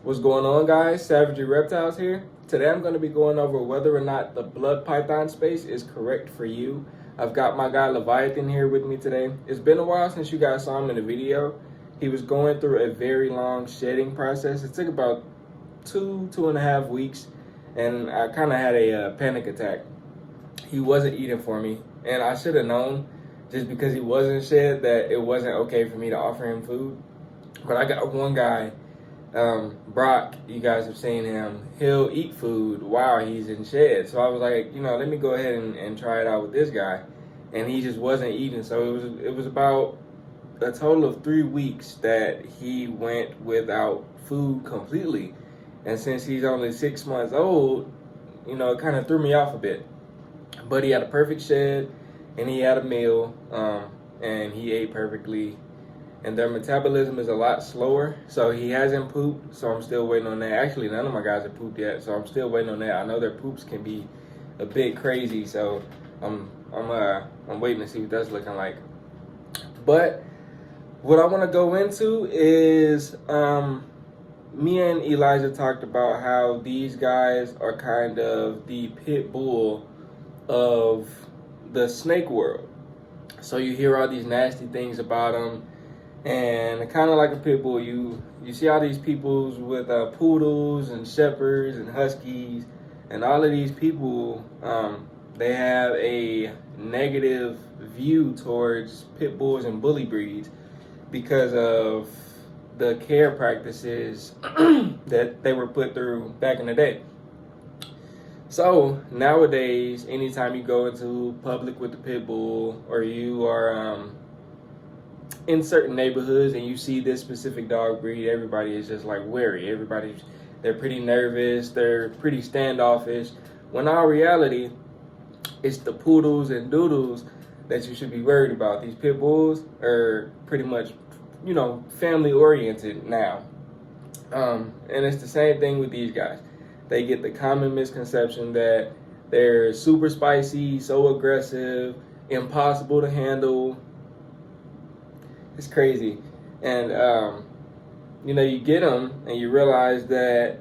What's going on, guys? Savagery Reptiles here. Today I'm going to be going over whether or not the blood python space is correct for you. I've got my guy Leviathan here with me today. It's been a while since you guys saw him in the video. He was going through a very long shedding process. It took about two and a half weeks, and I kind of had a panic attack. He wasn't eating for me, and I should have known just because he wasn't shed that it wasn't okay for me to offer him food. But I got one guy, Brock, you guys have seen him. He'll eat food while he's in shed. So I was like, let me go ahead and try it out with this guy. And he just wasn't eating. So it was about a total of 3 weeks that he went without food completely. And since he's only 6 months old, it kind of threw me off a bit. But he had a perfect shed, and he had a meal, and he ate perfectly. And their metabolism is a lot slower, so he hasn't pooped, so I'm still waiting on that. Actually, none of my guys have pooped yet, so I'm still waiting on that. I know their poops can be a bit crazy, so I'm waiting to see what that's looking like. But what I want to go into is me and Elijah talked about how these guys are kind of the pit bull of the snake world. So you hear all these nasty things about them. And kind of like a pit bull, you see all these peoples with poodles and shepherds and huskies, and all of these people, they have a negative view towards pit bulls and bully breeds because of the care practices that they were put through back in the day. So nowadays, anytime you go into public with the pit bull, or you are in certain neighborhoods and you see this specific dog breed, everybody is just like wary. They're pretty nervous, they're pretty standoffish. When in all reality, it's the poodles and doodles that you should be worried about. These pit bulls are pretty much, family oriented now. And it's the same thing with these guys. They get the common misconception that they're super spicy, so aggressive, impossible to handle. It's crazy. And, you get them and you realize that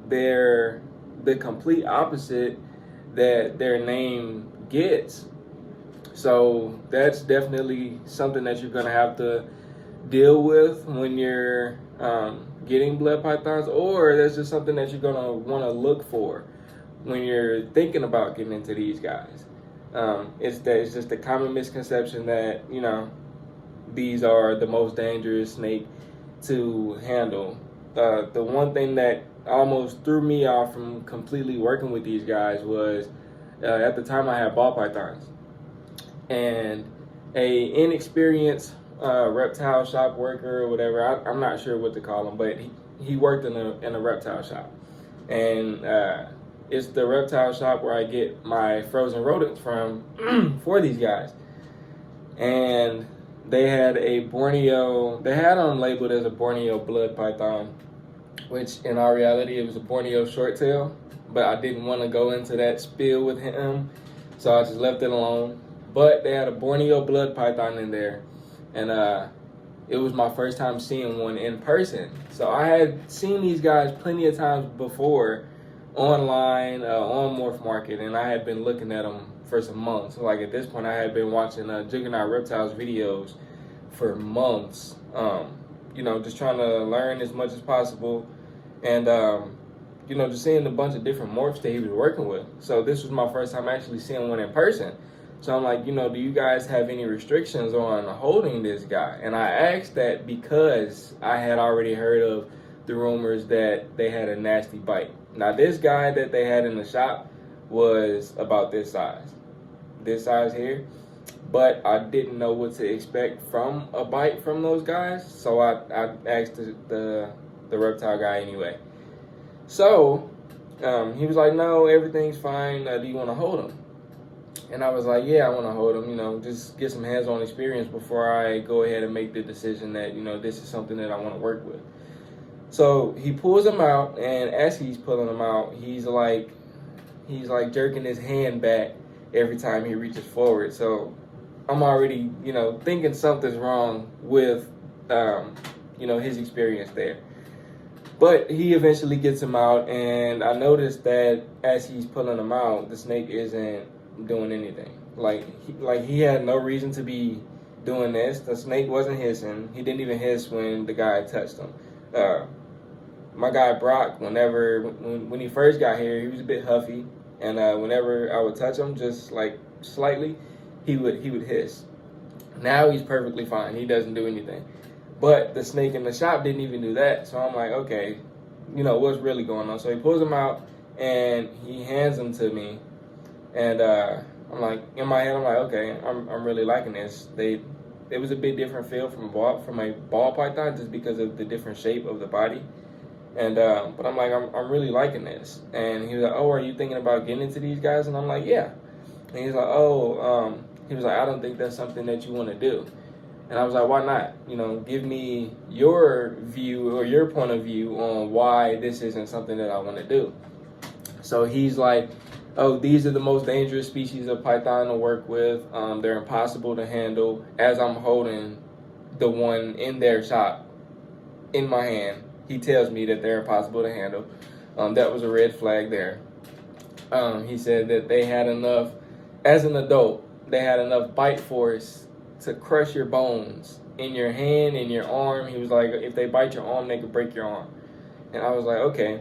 they're the complete opposite that their name gets. So that's definitely something that you're going to have to deal with when you're getting blood pythons, or that's just something that you're going to want to look for when you're thinking about getting into these guys. It's just the common misconception that, these are the most dangerous snake to handle. The one thing that almost threw me off from completely working with these guys was at the time I had ball pythons, and a inexperienced reptile shop worker or whatever, I'm not sure what to call him, but he worked in a reptile shop, and it's the reptile shop where I get my frozen rodents from for these guys. And they had them labeled as a Borneo blood python, which in our reality, it was a Borneo shorttail, but I didn't want to go into that spiel with him, so I just left it alone. But they had a Borneo blood python in there, and it was my first time seeing one in person. So I had seen these guys plenty of times before online, on Morph Market, and I had been looking at them for some months. So like at this point, I had been watching Juggernaut Reptiles videos for months, just trying to learn as much as possible, and just seeing a bunch of different morphs that he was working with. So this was my first time actually seeing one in person. So I'm like, do you guys have any restrictions on holding this guy? And I asked that because I had already heard of the rumors that they had a nasty bite. Now this guy that they had in the shop was about this size here, but I didn't know what to expect from a bite from those guys, so I asked the reptile guy anyway. So he was like, no, everything's fine, do you want to hold him? And I was like, yeah, I want to hold him, just get some hands-on experience before I go ahead and make the decision that, this is something that I want to work with. So he pulls him out, and as he's pulling him out, he's like jerking his hand back every time he reaches forward. So I'm already, thinking something's wrong with, his experience there. But he eventually gets him out, and I noticed that as he's pulling him out, the snake isn't doing anything. Like he had no reason to be doing this. The snake wasn't hissing. He didn't even hiss when the guy touched him. Uh, my guy Brock, when he first got here, he was a bit huffy, and whenever I would touch him, just like slightly, he would hiss. Now he's perfectly fine. He doesn't do anything. But the snake in the shop didn't even do that. So I'm like, okay, what's really going on? So he pulls him out and he hands him to me, and I'm like, in my head, I'm like, okay, I'm really liking this. It was a bit different feel from a ball python just because of the different shape of the body. And but I'm like, I'm really liking this. And he was like, oh, are you thinking about getting into these guys? And I'm like, yeah. And he's like, oh, he was like, I don't think that's something that you want to do. And I was like, why not? Give me your view or your point of view on why this isn't something that I want to do. So he's like, oh, these are the most dangerous species of python to work with. They're impossible to handle. As I'm holding the one in their shop in my hand, he tells me that they're impossible to handle. That was a red flag there. He said that they had enough, as an adult, they had enough bite force to crush your bones in your hand, in your arm. He was like, if they bite your arm, they could break your arm. And I was like, okay.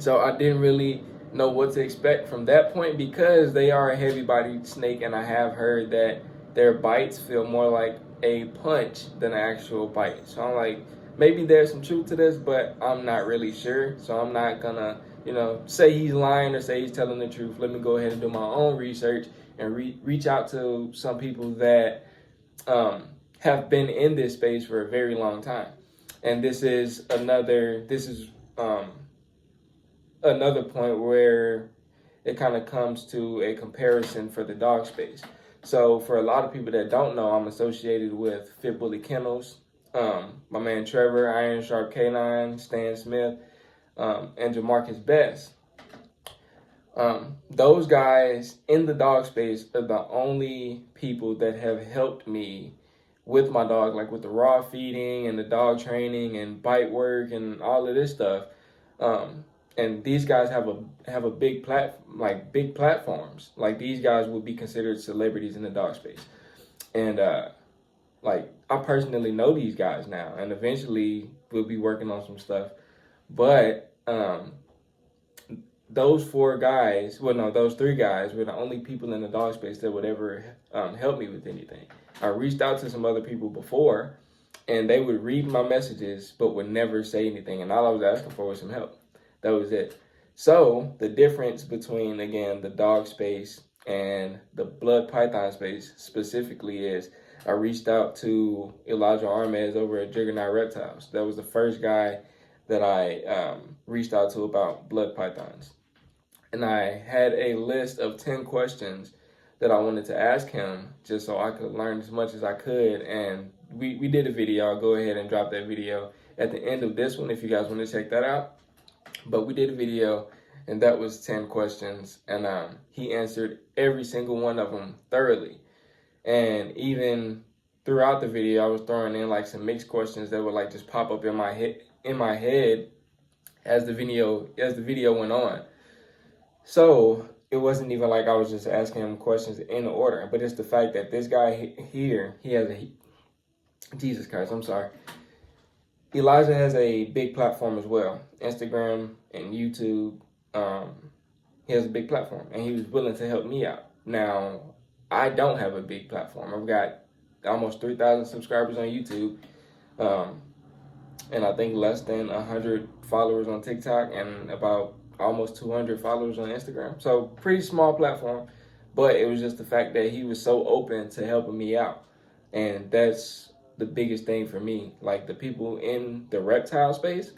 So I didn't really know what to expect from that point because they are a heavy-bodied snake, and I have heard that their bites feel more like a punch than an actual bite. So I'm like, maybe there's some truth to this, but I'm not really sure. So I'm not gonna, say he's lying or say he's telling the truth. Let me go ahead and do my own research and reach out to some people that have been in this space for a very long time. And this is another point where it kind of comes to a comparison for the dog space. So for a lot of people that don't know, I'm associated with Fit Bully Kennels, my man Trevor, Iron Sharp K9, Stan Smith, and Jamarcus Best. Those guys in the dog space are the only people that have helped me with my dog, like with the raw feeding and the dog training and bite work and all of this stuff. And these guys have a big platforms. Like these guys would be considered celebrities in the dog space. And I personally know these guys now, and eventually we'll be working on some stuff. But those three guys were the only people in the dog space that would ever help me with anything. I reached out to some other people before, and they would read my messages, but would never say anything. And all I was asking for was some help. That was it. So the difference between, again, the dog space and the blood python space specifically is I reached out to Elijah Armez over at Juggernaut Reptiles. That was the first guy that I reached out to about blood pythons. And I had a list of 10 questions that I wanted to ask him just so I could learn as much as I could. And we did a video. I'll go ahead and drop that video at the end of this one if you guys want to check that out. But we did a video, and that was 10 questions. And he answered every single one of them thoroughly. And even throughout the video, I was throwing in like some mixed questions that would like just pop up in my head as the video went on. So it wasn't even like I was just asking him questions in order, but it's the fact that this guy here, Jesus Christ, I'm sorry. Elijah has a big platform as well, Instagram and YouTube. He has a big platform, and he was willing to help me out. Now, I don't have a big platform. I've got almost 3,000 subscribers on YouTube, and I think less than 100 followers on TikTok, and about almost 200 followers on Instagram. So pretty small platform, but it was just the fact that he was so open to helping me out. And that's the biggest thing for me. Like the people in the reptile space,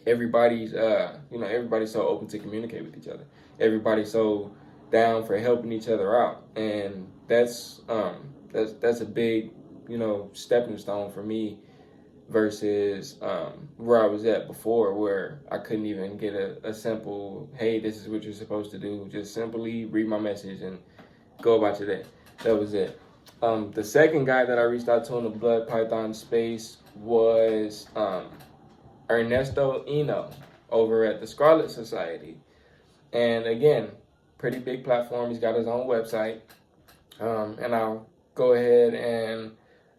everybody's everybody's so open to communicate with each other. Everybody's so down for helping each other out. And that's a big, stepping stone for me versus where I was at before, where I couldn't even get a simple, hey, this is what you're supposed to do. Just simply read my message and go about your day. That was it. The second guy that I reached out to in the blood python space was Ernesto Eno over at the Scarlet Society. And again, pretty big platform. He's got his own website. And I'll go ahead and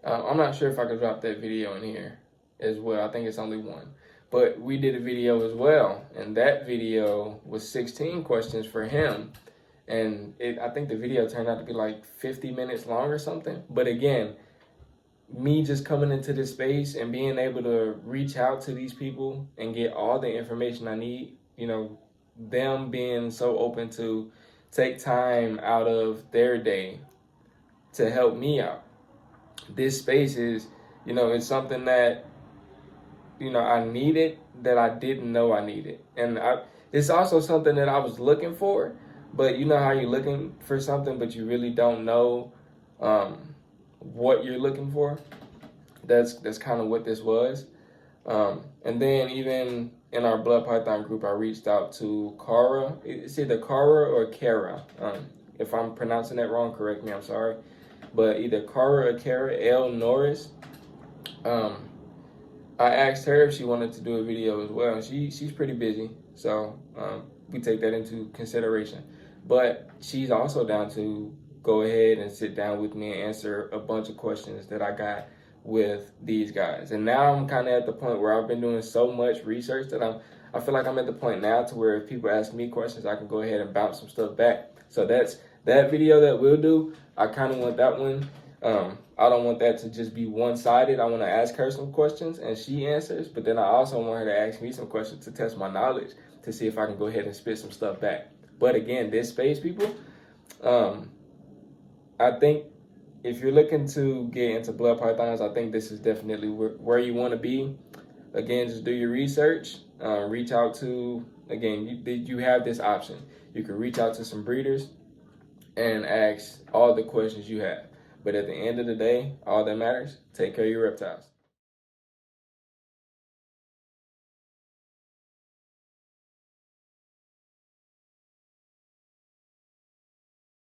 I'm not sure if I can drop that video in here as well. I think it's only one. But we did a video as well, and that video was 16 questions for him. And I think the video turned out to be like 50 minutes long or something. But again, me just coming into this space and being able to reach out to these people and get all the information I need, you know, them being so open to take time out of their day to help me out. This space is, you know, it's something that, you know, I needed that I didn't know I needed. And it's also something that I was looking for, but you know how you're looking for something, but you really don't know what you're looking for? That's kind of what this was. And then even in our Blood Python group, I reached out to Kara. It's either Kara or Kara. If I'm pronouncing that wrong, correct me, I'm sorry. But either Kara or Kara, L. Norris. I asked her if she wanted to do a video as well. She's pretty busy, so we take that into consideration. But she's also down to go ahead and sit down with me and answer a bunch of questions that I got with these guys. And now I'm kind of at the point where I've been doing so much research that I feel like I'm at the point now to where if people ask me questions, I can go ahead and bounce some stuff back. So that's that video that we'll do. I kind of want that one. I don't want that to just be one-sided. I want to ask her some questions and she answers, but then I also want her to ask me some questions to test my knowledge to see if I can go ahead and spit some stuff back. But again, this space, people, I think if you're looking to get into blood pythons, I think this is definitely where you want to be. Again, just do your research. Reach out to, again, you have this option. You can reach out to some breeders and ask all the questions you have. But at the end of the day, all that matters, take care of your reptiles.